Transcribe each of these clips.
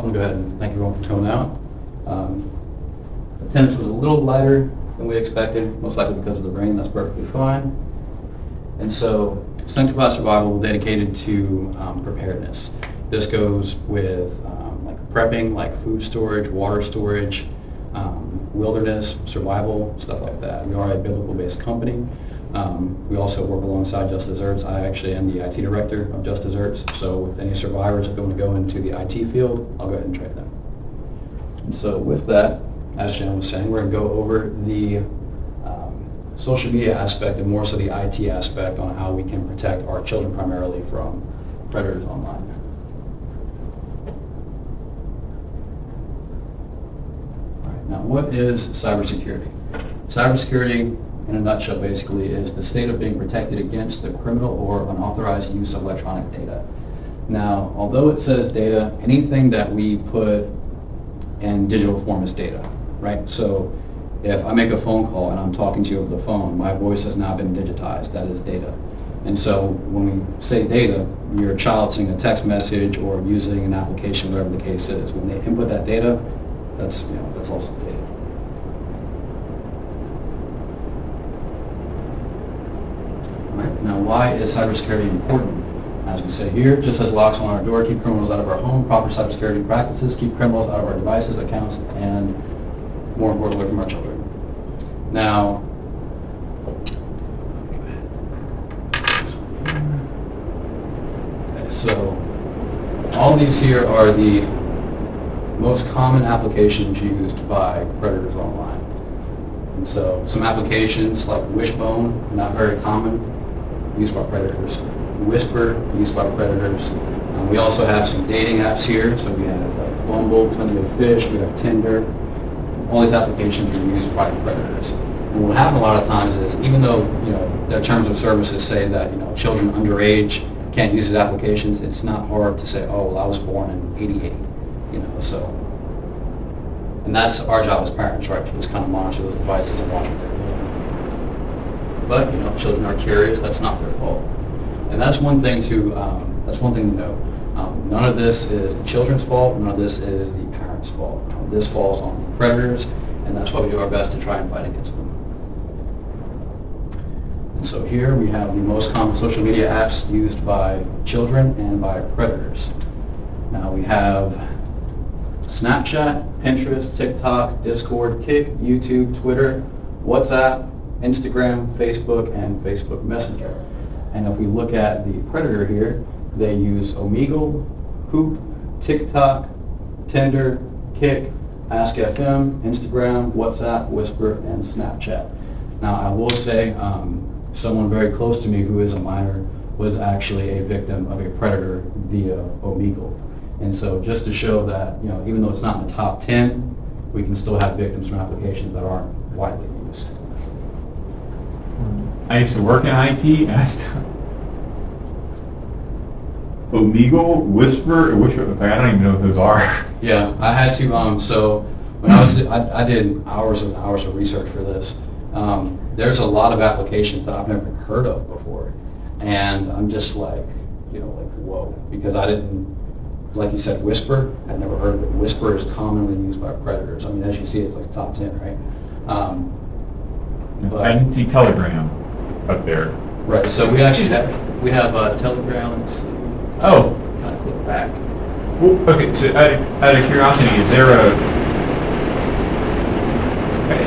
off, I'm going to go ahead and thank everyone for coming out. Attendance was a little lighter than we expected, most likely because of the rain. That's perfectly fine. And so, Sanctified Survival dedicated to preparedness. This goes with like prepping, like food storage, water storage, wilderness, survival, stuff like that. We are a biblical-based company. We also work alongside Just Desserts. I actually am the IT director of Just Desserts. So with any survivors that want to go into the IT field, I'll go ahead and train them. And so with that, as Jen was saying, we're going to go over the social media aspect and more so the IT aspect on how we can protect our children primarily from predators online. All right, now what is cybersecurity? Cybersecurity, in a nutshell, basically is the state of being protected against the criminal or unauthorized use of electronic data. Now, although it says data, anything that we put in digital form is data, right? So if I make a phone call and I'm talking to you over the phone, my voice has now been digitized. That is data. And so when we say data, your child sending a text message or using an application, whatever the case is, when they input that data, that's also data. All right. Now, why is cybersecurity important? As we say here, just as locks on our door keep criminals out of our home, proper cybersecurity practices keep criminals out of our devices, accounts, and more importantly, from our children. Now, okay, so all these here are the most common applications used by predators online. And so some applications like Wishbone, not very common, used by predators. Whisper, used by predators. We also have some dating apps here. So we have Bumble, Plenty of Fish, we have Tinder. All these applications are used by predators. And what happens a lot of times is, even though their terms of services say that children underage can't use these applications, it's not hard to say, oh, well, I was born in '88, so. And that's our job as parents, right? To just kind of monitor those devices and watch what they're doing. But children are curious. That's not their fault. And that's one thing to know. None of this is the children's fault. None of this is the parents' fault. This falls on the predators, and that's why we do our best to try and fight against them. And so here we have the most common social media apps used by children and by predators. Now we have Snapchat, Pinterest, TikTok, Discord, Kik, YouTube, Twitter, WhatsApp, Instagram, Facebook, and Facebook Messenger. And if we look at the predator here, they use Omegle, Hoop, TikTok, Tinder, Kik, Ask FM, Instagram, WhatsApp, Whisper, and Snapchat. Now, I will say someone very close to me who is a minor was actually a victim of a predator via Omegle. And so just to show that, even though it's not in the top 10, we can still have victims from applications that aren't widely used. I used to work in IT, and Omegle, Whisper, I don't even know what those are. Yeah, I had to. So when I did hours and hours of research for this. There's a lot of applications that I've never heard of before, and I'm just like, whoa, because I didn't. Like you said, Whisper, I'd never heard of it. Whisper is commonly used by predators. I mean, as you see, it's like top 10, right? But I didn't see Telegram up there. Right, so we actually have Telegram. Let's see. Oh. Kind of click back. Well, okay, so out of curiosity, is there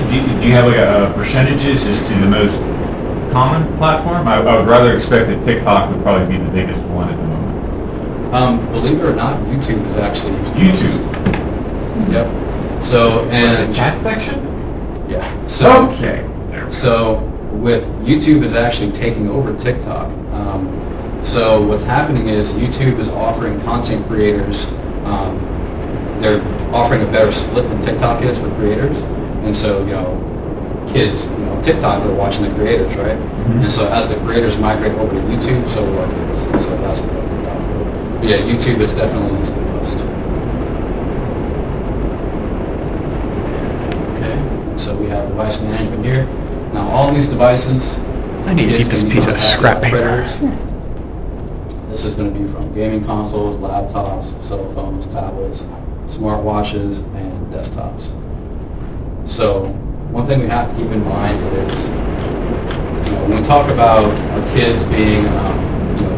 do you have like a percentages as to the most common platform? I would rather expect that TikTok would probably be the biggest one at the moment. Believe it or not, YouTube is actually used. YouTube. Yep. So and the chat section. Yeah. So okay. So with YouTube is actually taking over TikTok. So what's happening is YouTube is offering content creators. They're offering a better split than TikTok is for creators, and so kids, TikTok, they're watching the creators, right? Mm-hmm. And so as the creators migrate over to YouTube, so will our kids. And so that's what TikTok for. But yeah, YouTube is definitely used the most. Okay, so we have device management here. Now all these devices, I need to keep this piece of scrap paper. This is going to be from gaming consoles, laptops, cell phones, tablets, smartwatches, and desktops. So one thing we have to keep in mind is, when we talk about our kids being,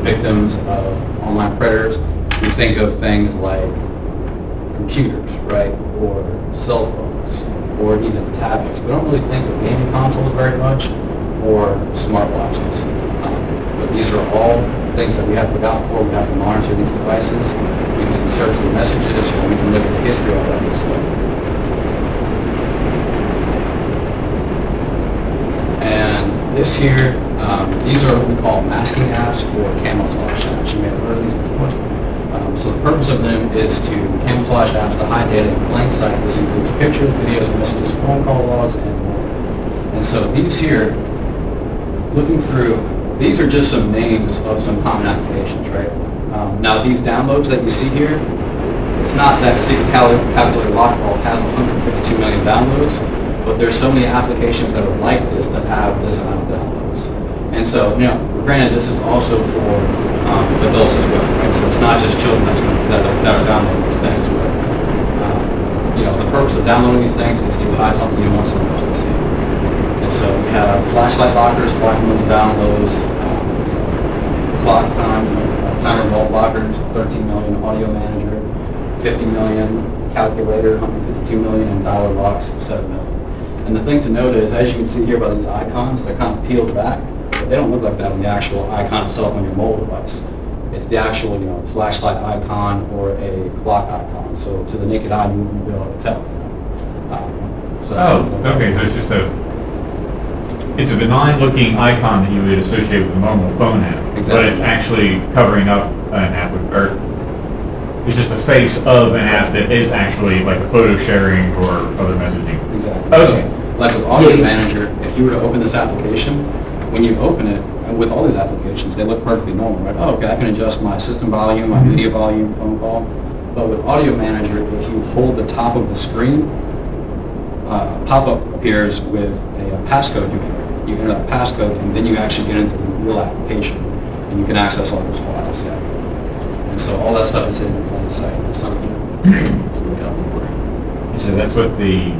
victims of online predators, we think of things like computers, right, or cell phones, or even tablets. We don't really think of gaming consoles very much, or smartwatches. But these are all things that we have to look out for. We have to monitor these devices. We can search the messages, we can look at the history of all that good stuff. And this here, these are what we call masking apps or camouflage apps. You may have heard of these before. So the purpose of them is to camouflage apps to hide data in plain sight. This includes pictures, videos, messages, phone call logs, and more. And so these here, looking through, these are just some names of some common applications, right? Now these downloads that you see here, it's not that secret calculator lock vault has 152 million downloads, but there's so many applications that are like this that have this amount of downloads. And so, granted, this is also for adults as well, right? So it's not just children that are downloading these things, but the purpose of downloading these things is to hide something you don't want someone else to see. And so we have flashlight lockers, 5 million downloads, clock timer vault lockers, 13 million, audio manager, 50 million, calculator, 152 million, and dialer locks, 7 million. And the thing to note is, as you can see here by these icons, they're kind of peeled back, but they don't look like that on the actual icon itself on your mobile device. It's the actual, flashlight icon or a clock icon. So to the naked eye, you wouldn't be able to tell. So okay. So it's a benign looking icon that you would associate with a normal phone app, Exactly. but it's actually covering up an app, or it's just the face of an app that is actually like a photo sharing or other messaging. Exactly. Okay. So, like with Audio Manager, if you were to open this application, when you open it, and with all these applications, they look perfectly normal, right? Oh, okay, I can adjust my system volume, my media volume, phone call. But with Audio Manager, if you hold the top of the screen, pop-up appears with a passcode. You enter that passcode, and then you actually get into the real application, and you can access all those files. Yeah. And so all that stuff is hidden in plain sight. It's something to look out for. So that's what the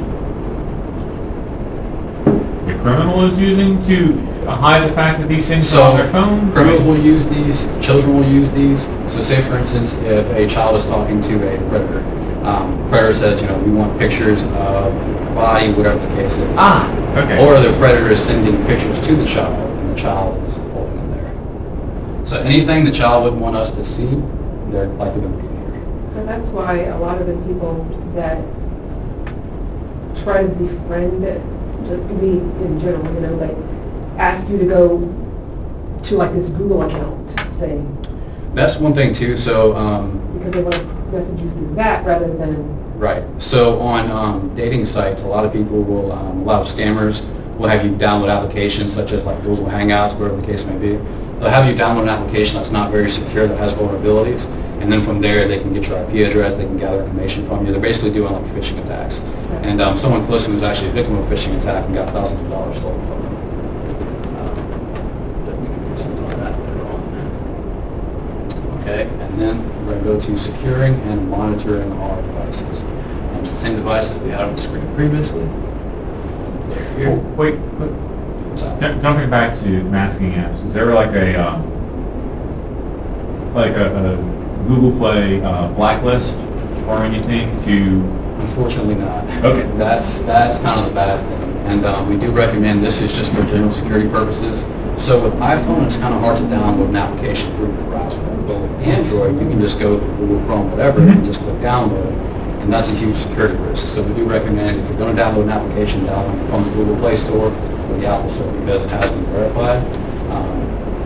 criminal is using to hide the fact that these things are on their phone? Criminals will use these, children will use these. So say for instance, if a child is talking to a predator, predator says, we want pictures of body, whatever the case is. Okay. Or the predator is sending pictures to the child, and the child is holding them there. So anything the child wouldn't want us to see, they're likely going to be here. So that's why a lot of the people that try to befriend me in general, like ask you to go to like this Google account thing. That's one thing too. So because they want to message you through that rather than. Right. So on dating sites, a lot of people will, a lot of scammers will have you download applications such as like Google Hangouts, whatever the case may be. They'll have you download an application that's not very secure, that has vulnerabilities, and then from there they can get your IP address, they can gather information from you. They're basically doing like phishing attacks. Right. And someone close to me was actually a victim of a phishing attack and got thousands of dollars stolen from them. But we can do something like that later on. Okay, and then we're going to go to securing and monitoring our devices. It's the same device that we had on the screen previously. Look here. Wait, What's that? jumping back to masking apps, is there like a Google Play blacklist or anything to? Unfortunately not. Okay. That's kind of the bad thing. And we do recommend, this is just for general security purposes. So with iPhone, it's kind of hard to download an application through the browser. But with Android, you can just go to Google Chrome, whatever, and just click download. And that's a huge security risk. So we do recommend, if you're going to download an application, download it from the Google Play Store or the Apple Store, because it has been verified.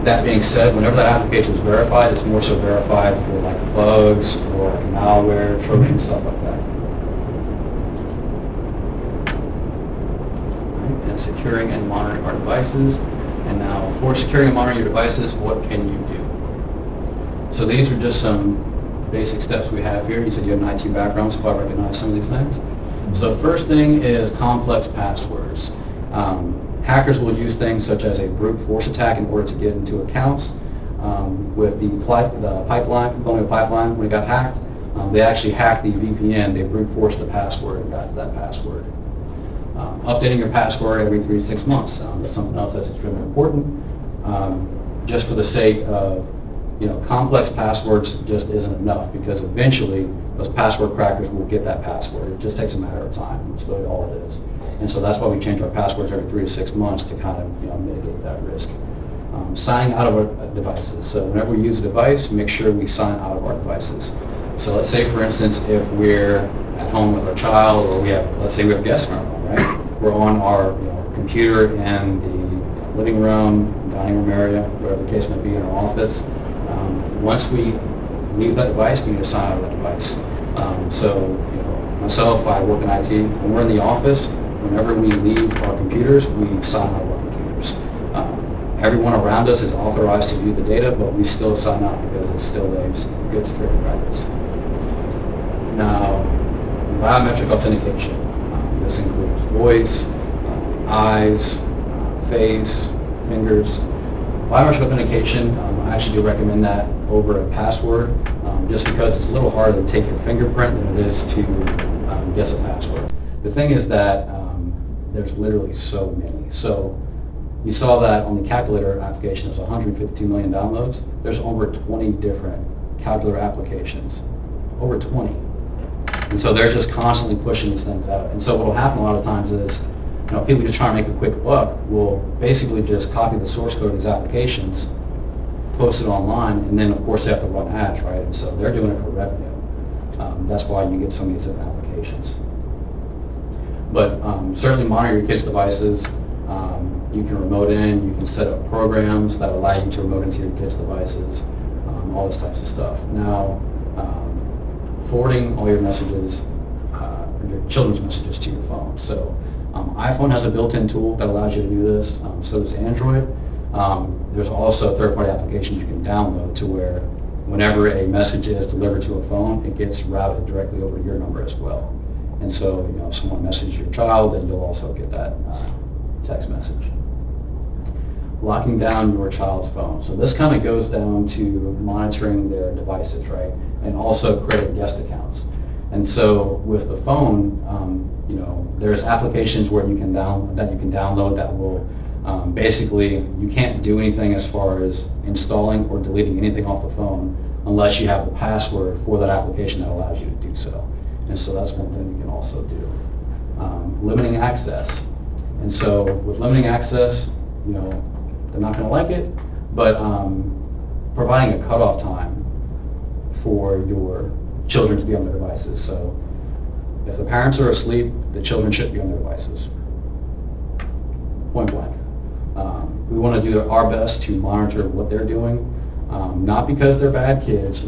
That being said, whenever that application is verified, it's more so verified for like bugs or like malware, Trojan, stuff like that. And securing and monitoring our devices. And now for securing and monitoring your devices, what can you do? So these are just some basic steps we have here. You said you have an IT background, so you probably recognize some of these things. So first thing is complex passwords. Hackers will use things such as a brute force attack in order to get into accounts. With the pipeline, Colonial Pipeline, when it got hacked, They actually hacked the VPN, they brute forced the password and got to that password. Updating your password every 3 to 6 months. That's something else that's extremely important. Just for the sake of, complex passwords just isn't enough, because eventually those password crackers will get that password. It just takes a matter of time. That's really all it is. And so that's why we change our passwords every 3 to 6 months to kind of mitigate that risk. Signing out of our devices. So whenever we use a device, make sure we sign out of our devices. So let's say, for instance, if we're at home with our child, or let's say we have guests in our home, right? We're on our computer in the living room, dining room area, whatever the case may be, in our office. Once we leave that device, we need to sign out of that device. Myself, I work in IT. When we're in the office, whenever we leave our computers, we sign out of our computers. Everyone around us is authorized to view the data, but we still sign out because it's still a good security practice. Now, biometric authentication. This includes voice, eyes, face, fingers. Biometric authentication, I actually do recommend that over a password, just because it's a little harder to take your fingerprint than it is to guess a password. The thing is that there's literally so many. So you saw that on the calculator application, there's 152 million downloads. There's over 20 different calculator applications, over 20. And so they're just constantly pushing these things out. And so what will happen a lot of times is, people just trying to make a quick buck will basically just copy the source code of these applications, post it online, and then of course they have to run ads, right? And so they're doing it for revenue. That's why you get some of these different applications. But certainly monitor your kids' devices. You can remote in, you can set up programs that allow you to remote into your kids' devices, all this types of stuff. Now, forwarding all your messages, your children's messages to your phone. So iPhone has a built-in tool that allows you to do this, so does Android. There's also third-party applications you can download to where whenever a message is delivered to a phone, it gets routed directly over your number as well. And so, if someone messages your child, then you'll also get that text message. Locking down your child's phone. So this kind of goes down to monitoring their devices, right? And also creating guest accounts. And so with the phone, there's applications where you can download that will basically, you can't do anything as far as installing or deleting anything off the phone unless you have the password for that application that allows you to do so. And so that's one thing you can also do. Limiting access. And so with limiting access, they're not going to like it, but providing a cutoff time for your children to be on their devices. So if the parents are asleep, the children shouldn't be on their devices. Point blank. We want to do our best to monitor what they're doing, not because they're bad kids,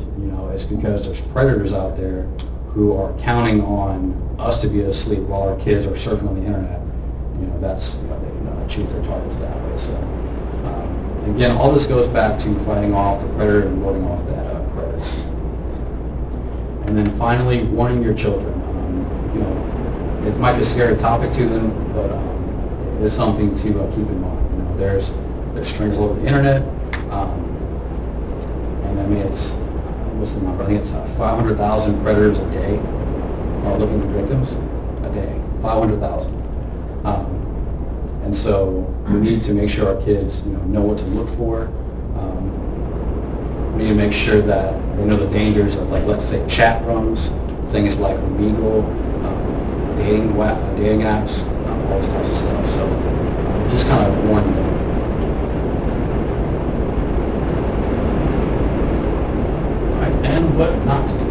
it's because there's predators out there who are counting on us to be asleep while our kids are surfing on the internet. They choose their targets that way. So again, all this goes back to fighting off the predator and warding off that predator. And then finally, warning your children. It might be a scary topic to them, but it is something to keep in mind. There's strings all over the internet, and I mean what's the number? I think it's 500,000 predators a day are looking for victims a day. 500,000. And so we need to make sure our kids, know what to look for. We need to make sure that they know the dangers of, let's say, chat rooms, things like Omegle, dating apps, all these types of stuff. So just kind of warn them. All right, and what not to do.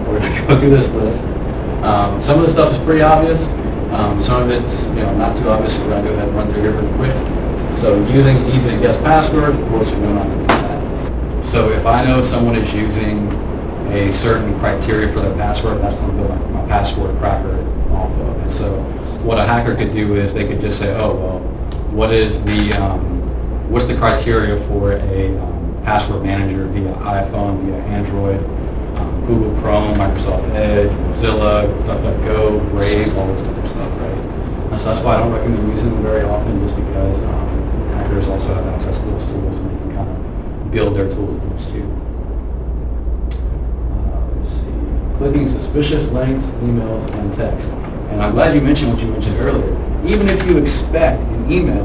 We're going to go through this list. Some of the stuff is pretty obvious. Some of it's not too obvious, so we're going to go ahead and run through here pretty quick. So using easy to guess passwords, of course we know not to do that. So if I know someone is using a certain criteria for their password, that's what I'm building my password cracker off of. And so what a hacker could do is they could just say, oh, well, what's the criteria for a password manager via iPhone, via Android, Google Chrome, Microsoft Edge, Mozilla, DuckDuckGo, Brave, all this different stuff, right? And so that's why I don't recommend using them very often, just because hackers also have access to those tools and they can kind of build their tools against you. Let's clicking suspicious links, emails, and text. And I'm glad you mentioned what you mentioned earlier. Even if you expect an email,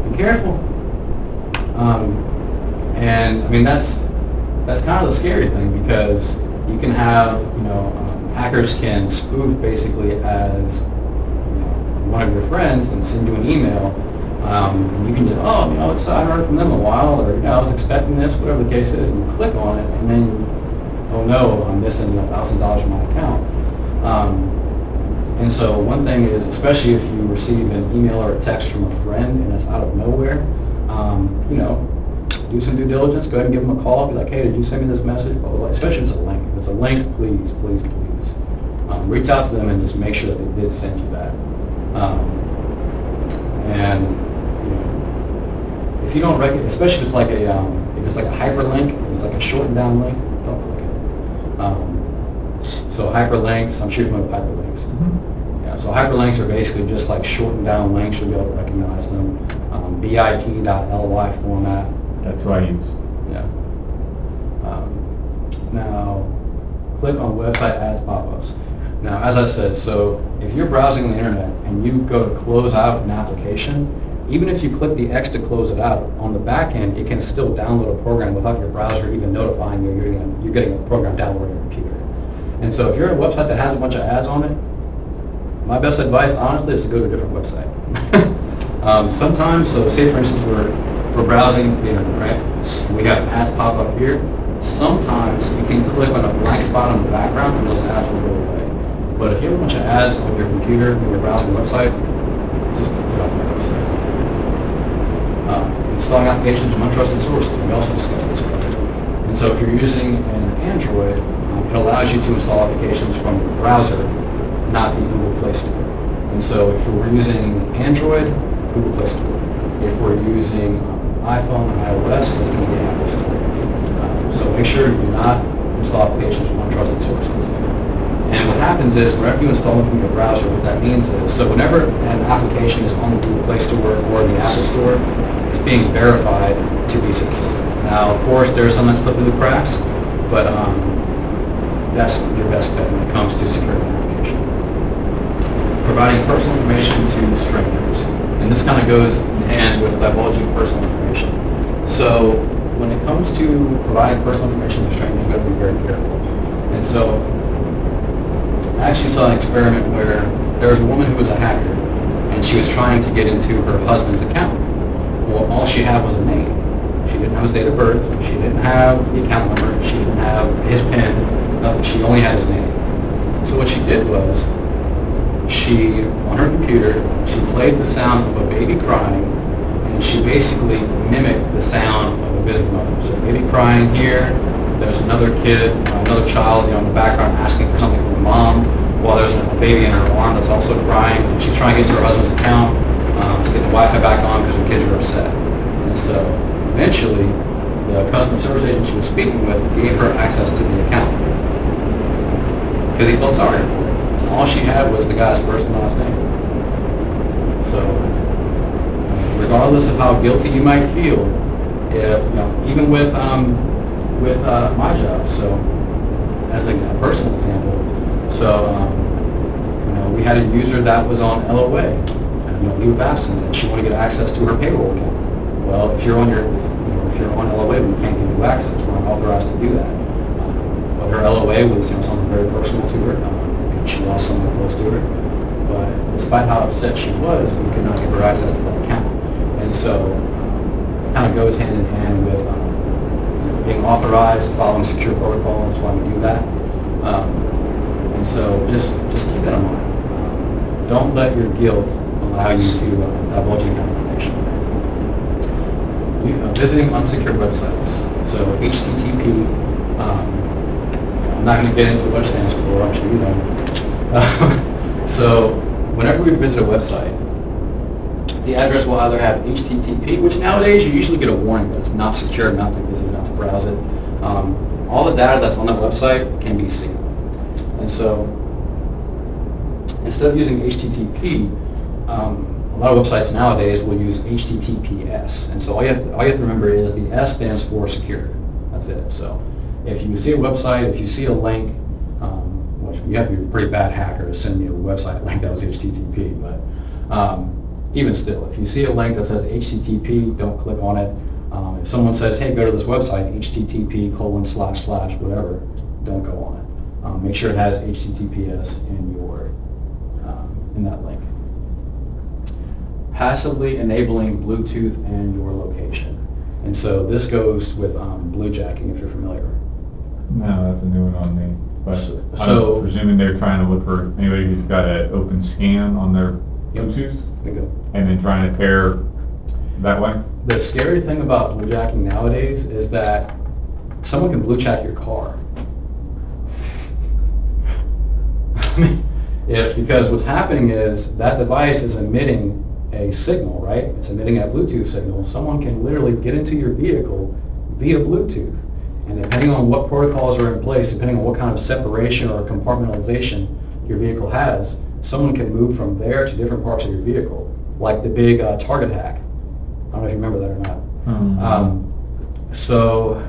be careful. And I mean, that's kind of the scary thing, because you can have, hackers can spoof basically as one of your friends and send you an email. You can just, I heard from them a while, or I was expecting this, whatever the case is, and you click on it, and then, oh no, I'm missing $1,000 from my account. And so one thing is, especially if you receive an email or a text from a friend and it's out of nowhere, do some due diligence. Go ahead and give them a call. Be like, hey, did you send me this message? Blah, blah, blah. Especially if it's a link. If it's a link, please. Reach out to them and just make sure that they did send you that. And if you don't recognize, especially if it's like a hyperlink, if it's like a shortened down link, don't click it. So hyperlinks, I'm sure you're familiar with hyperlinks. Mm-hmm. Yeah, so hyperlinks are basically just like shortened down links. You'll be able to recognize them. bit.ly format. That's what I use. Yeah. Now, click on website ads pop-ups. Now, as I said, so if you're browsing on the internet and you go to close out an application, even if you click the X to close it out, on the back end, it can still download a program without your browser even notifying you you're getting a program downloaded on your computer. And so if you're at a website that has a bunch of ads on it, my best advice, honestly, is to go to a different website. Sometimes, so say for instance, we're browsing the internet, right? We have ads pop up here. Sometimes you can click on a blank spot on the background and those ads will go away. But if you have a bunch of ads on your computer when you're browsing the website, just get off the website. Installing applications from untrusted sources. We also discussed this earlier. And so if you're using an Android, it allows you to install applications from the browser, not the Google Play Store. And so if we're using Android, Google Play Store. If we're using iPhone and iOS, it's going to be Apple Store. So make sure you do not install applications from untrusted sources. And what happens is, whenever you install them from your browser, what that means is, so whenever an application is on the Google Play Store or the Apple Store, it's being verified to be secure. Now, of course, there are some that slip through the cracks, but that's your best bet when it comes to securing an application. Providing personal information to strangers. And this kind of goes in hand with divulging personal information. So when it comes to providing personal information to strangers, you have to be very careful. And so I actually saw an experiment where there was a woman who was a hacker, and she was trying to get into her husband's account. Well, all she had was a name. She didn't have his date of birth. She didn't have the account number. She didn't have his PIN. Nothing. She only had his name. So what she did was, she, on her computer, she played the sound of a baby crying, and she basically mimicked the sound of a busy mother. So baby crying here, there's another kid, another child, in the background asking for something from the mom, while there's a baby in her arm that's also crying, and she's trying to get to her husband's account to get the Wi-Fi back on because her kids are upset. And so eventually, the customer service agent she was speaking with gave her access to the account because he felt sorry for her. All she had was the guy's first and last name. So, regardless of how guilty you might feel, if even with my job, so as a personal example, so we had a user that was on LOA, leave of absence, and she wanted to get access to her payroll account. Well, if you're on if you're on LOA, we can't give you access. We're not authorized to do that. But her LOA was something very personal to her. She lost someone close to her, but despite how upset she was, we could not give her access to that account. And so it kind of goes hand in hand with being authorized, following secure protocol. That's why we do that. And so just keep that in mind. Don't let your guilt allow you to divulge account information. Visiting unsecured websites. So HTTP. I'm not going to get into what it stands for. I'm sure you know. So whenever we visit a website, the address will either have HTTP, which nowadays you usually get a warning that it's not secure, not to visit, not to browse it. All the data that's on that website can be seen. And so instead of using HTTP, a lot of websites nowadays will use HTTPS. And so all you have to remember is the S stands for secure. That's it. So if you see a website, if you see a link, knowledge. You have to be a pretty bad hacker to send me a website link that was HTTP, but even still, if you see a link that says HTTP, don't click on it. If someone says, hey, go to this website, http:// whatever, don't go on it. Make sure it has HTTPS in that link. Passively enabling Bluetooth and your location. And so this goes with bluejacking, if you're familiar. No, that's a new one on me. But So- I'm presuming they're trying to look for anybody who's got an open scan on their Yep. Bluetooth Bingo. and then trying to pair that way. The scary thing about bluejacking nowadays is that someone can bluejack your car. It's because what's happening is that device is emitting a signal, right? It's emitting a Bluetooth signal. Someone can literally get into your vehicle via Bluetooth. And depending on what protocols are in place, depending on what kind of separation or compartmentalization your vehicle has, someone can move from there to different parts of your vehicle, like the big Target hack. I don't know if you remember that or not. So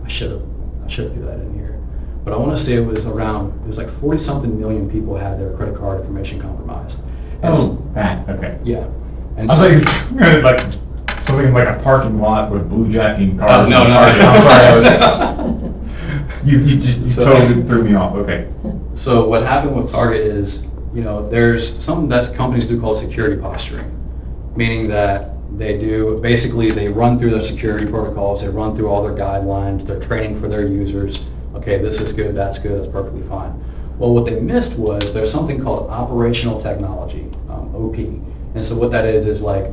I should have threw that in here. But I want to say it was like 40-something million people had their credit card information compromised. And That, okay. yeah. And I so, thought you were talking about like something like a parking lot with bluejacking cars. no. I'm sorry. You just So- totally threw me off. Okay. So what happened with Target is, there's something that companies do called security posturing, meaning that they run through their security protocols, they run through all their guidelines, they're training for their users. Okay, this is good, that's perfectly fine. Well, what they missed was there's something called operational technology, OP. And so what that is like,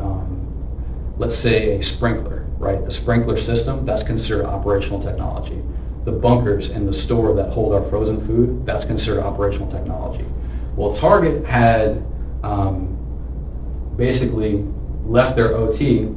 let's say a sprinkler, right? The sprinkler system, that's considered operational technology. The bunkers in the store that hold our frozen food, that's considered operational technology. Well, Target had basically left their OT,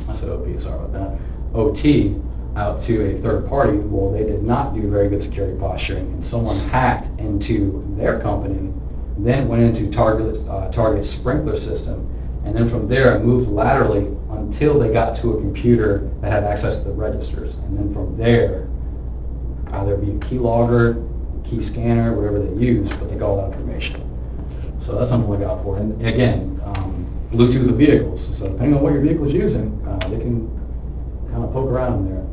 I said OP, sorry about that, OT out to a third party. Well, they did not do very good security posturing, and someone hacked into their company, then went into Target's sprinkler system, and then from there moved laterally until they got to a computer that had access to the registers. And then from there, either be a keylogger, key scanner, whatever they use, but they got all that information. So that's something to look out for. And again, Bluetooth of vehicles. So depending on what your vehicle is using, they can kind of poke around in there.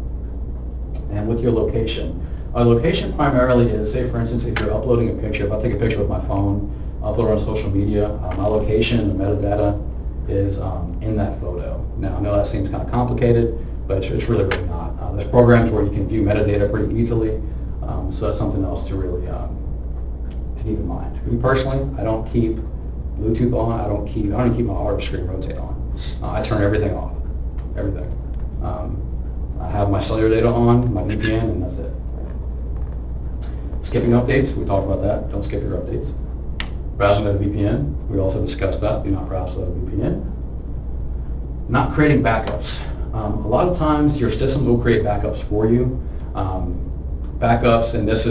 And with your location. Location primarily is, say for instance, if you're uploading a picture, if I take a picture with my phone, upload it on social media, my location, the metadata is in that photo. Now I know that seems kind of complicated, but it's really not. There's programs where you can view metadata pretty easily, so that's something else to really to keep in mind. Me personally, I don't keep Bluetooth on, I don't even keep my auto screen rotate on. I turn everything off, everything. I have my cellular data on, my VPN, and that's it. Skipping updates, we talked about that. Don't skip your updates. Browsing without a VPN, we also discussed that. Do not browse without a VPN. Not creating backups. A lot of times your systems will create backups for you. Backups, and this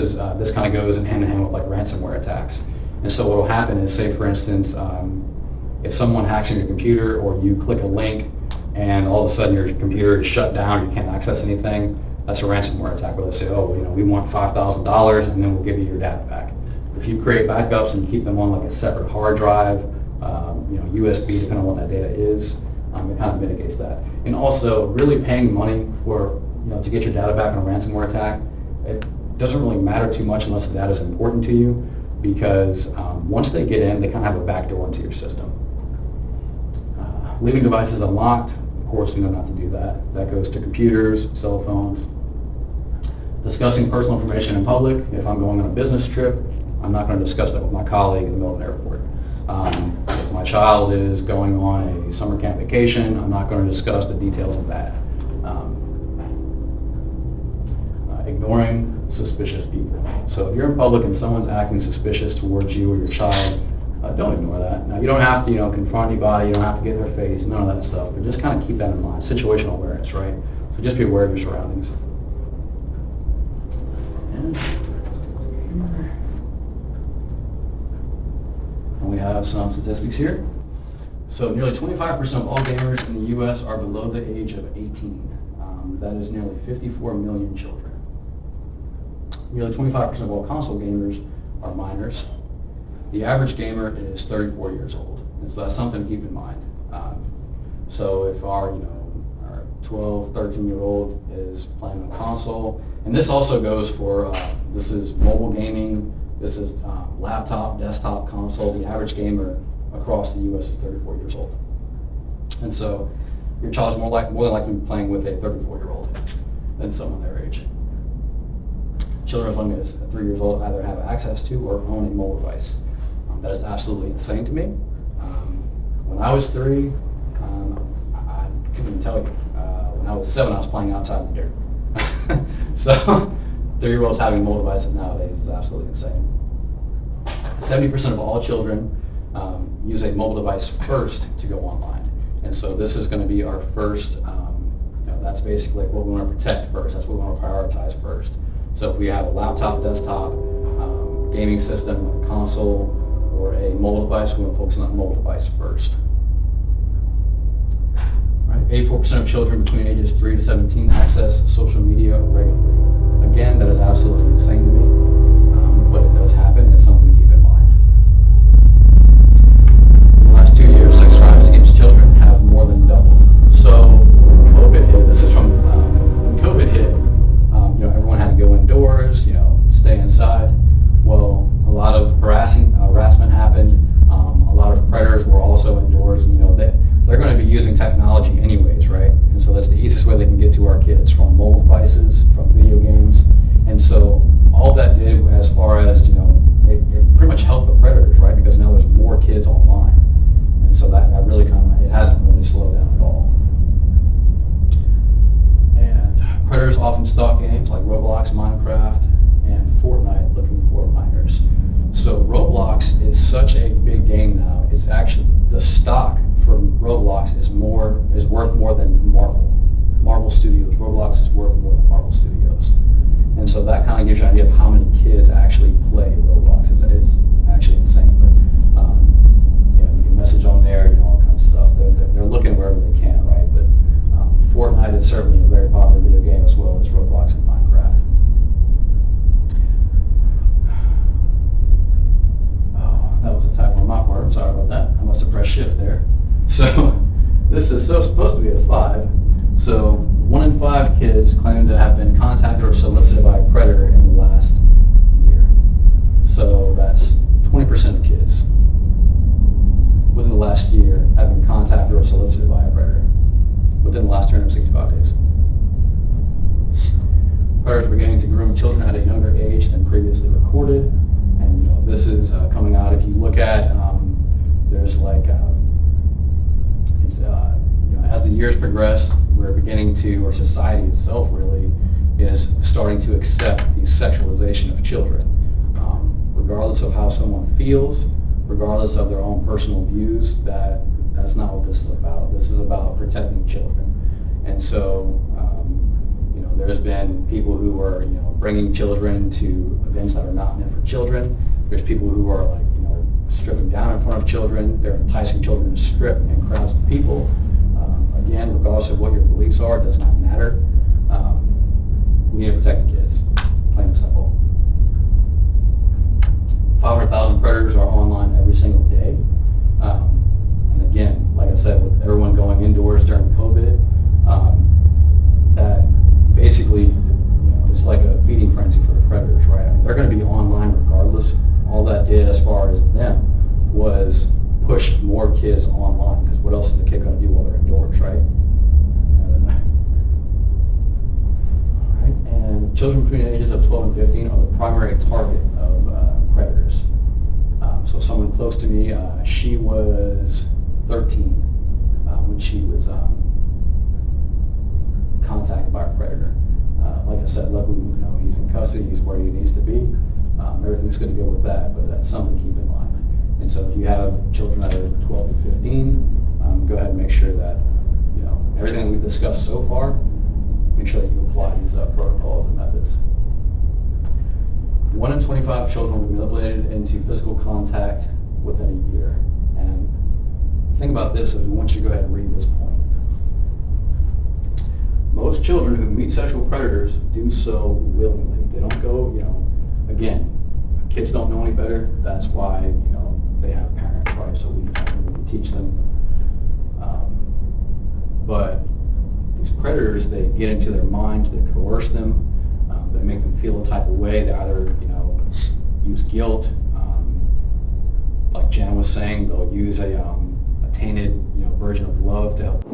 kind of goes hand in hand with like ransomware attacks. And so what will happen is, say for instance, if someone hacks in your computer or you click a link and all of a sudden your computer is shut down, you can't access anything, that's a ransomware attack where they say, oh, we want $5,000 and then we'll give you your data back. If you create backups and you keep them on like a separate hard drive, USB, depending on what that data is, it kind of mitigates that. And also, really paying money for, to get your data back on a ransomware attack, it doesn't really matter too much unless the data is important to you, because once they get in, they kind of have a back door into your system. Leaving devices unlocked, of course, we know not to do that. That goes to computers, cell phones. Discussing personal information in public. If I'm going on a business trip, I'm not going to discuss that with my colleague in the middle of an airport. If my child is going on a summer camp vacation, I'm not going to discuss the details of that. Ignoring suspicious people. So if you're in public and someone's acting suspicious towards you or your child, don't ignore that. Now, you don't have to, confront anybody, you don't have to get in their face, none of that stuff, but just kind of keep that in mind. Situational awareness, right? So just be aware of your surroundings. And we have some statistics here. So nearly 25% of all gamers in the U.S. are below the age of 18. That is nearly 54 million children. nearly 25% of all console gamers are minors. The average gamer is 34 years old, and so that's something to keep in mind. So if our 12, 13-year-old is playing on console, and this also goes for, this is mobile gaming, this is laptop, desktop, console. The average gamer across the U.S. is 34 years old. And so your child's more than likely to be playing with a 34-year-old than someone their age. Children as young as 3 years old either have access to or own a mobile device. That is absolutely insane to me. When I was 3, I couldn't even tell you. When I was 7, I was playing outside in the dirt. So 3-year-olds having mobile devices nowadays is absolutely insane. 70% of all children use a mobile device first to go online. And so this is going to be our first, that's basically what we want to protect first. That's what we want to prioritize first. So if we have a laptop, desktop, gaming system, a console, or a mobile device, we want to focus on that mobile device first. Right. 84% of children between ages 3 to 17 access social media regularly. Again, that is absolutely insane to me, but it does happen, and it's something to keep in mind. In the last 2 years, sex crimes against children have more than doubled. So when COVID hit, this is from when COVID hit, everyone had to go indoors, stay inside. Well, a lot of harassment happened. A lot of predators were also indoors. They're going to be using technology anyways, right? And so that's the easiest way they can get to our kids, from mobile devices, from video games. And so all that did, as far as, it pretty much helped the predators, right? Because now there's more kids online. And so that really it hasn't really slowed down at all. And predators often stalk games like Roblox, Minecraft, and Fortnite looking for minors. So Roblox is such a big game now. It's actually, the stock for Roblox is worth more than Marvel Studios. Roblox is worth more than Marvel Studios. And so that kind of gives you an idea of how many kids actually play Roblox. It's actually insane. But you can message on there, all kinds of stuff. They're looking wherever they can, right? But Fortnite is certainly a very popular video game, as well as Roblox and Minecraft. That was a typo on my part. I'm sorry about that. I must have pressed shift there. So this is supposed to be a 5. So 1 in 5 kids claim to have been contacted or solicited by a predator in the last year. So that's 20% of kids within the last year have been contacted or solicited by a predator within the last 365 days. Predators are beginning to groom children at a younger age than previously recorded. And this is coming out. If you look at, there's as the years progress, we're beginning to, or society itself really, is starting to accept the sexualization of children. Regardless of how someone feels, regardless of their own personal views, that's not what this is about. This is about protecting children. And so, there's been people who are, bringing children to events that are not meant for children. There's people who are stripping down in front of children. They're enticing children to strip in crowds of people. Again, regardless of what your beliefs are, it does not matter. We need to protect the kids, plain and simple. 500,000 predators are online every single day. And again, like I said, with everyone going indoors during COVID, that basically, it's like a feeding frenzy for the predators, right? I mean, they're going to be online regardless. All that did, as far as them, was push more kids online, because what else is a kid going to do while they're indoors, right? All right, and children between the ages of 12 and 15 are the primary target of predators. So someone close to me, she was 13 when she was contacted by a predator. Like I said, luckily, he's in custody, he's where he needs to be. Everything's going to go with that, but that's something to keep in mind. And so if you have children that are 12 to 15, go ahead and make sure that, everything we've discussed so far, make sure that you apply these protocols and methods. 1 in 25 children will be manipulated into physical contact within a year. And the thing about this is we want you to go ahead and read this point. most children who meet sexual predators do so willingly. They don't go, again, kids don't know any better. That's why, they have parents, right? So we can teach them. But these predators, they get into their minds, they coerce them, they make them feel a type of way. They either, use guilt, like Jen was saying, they'll use a tainted, version of love to help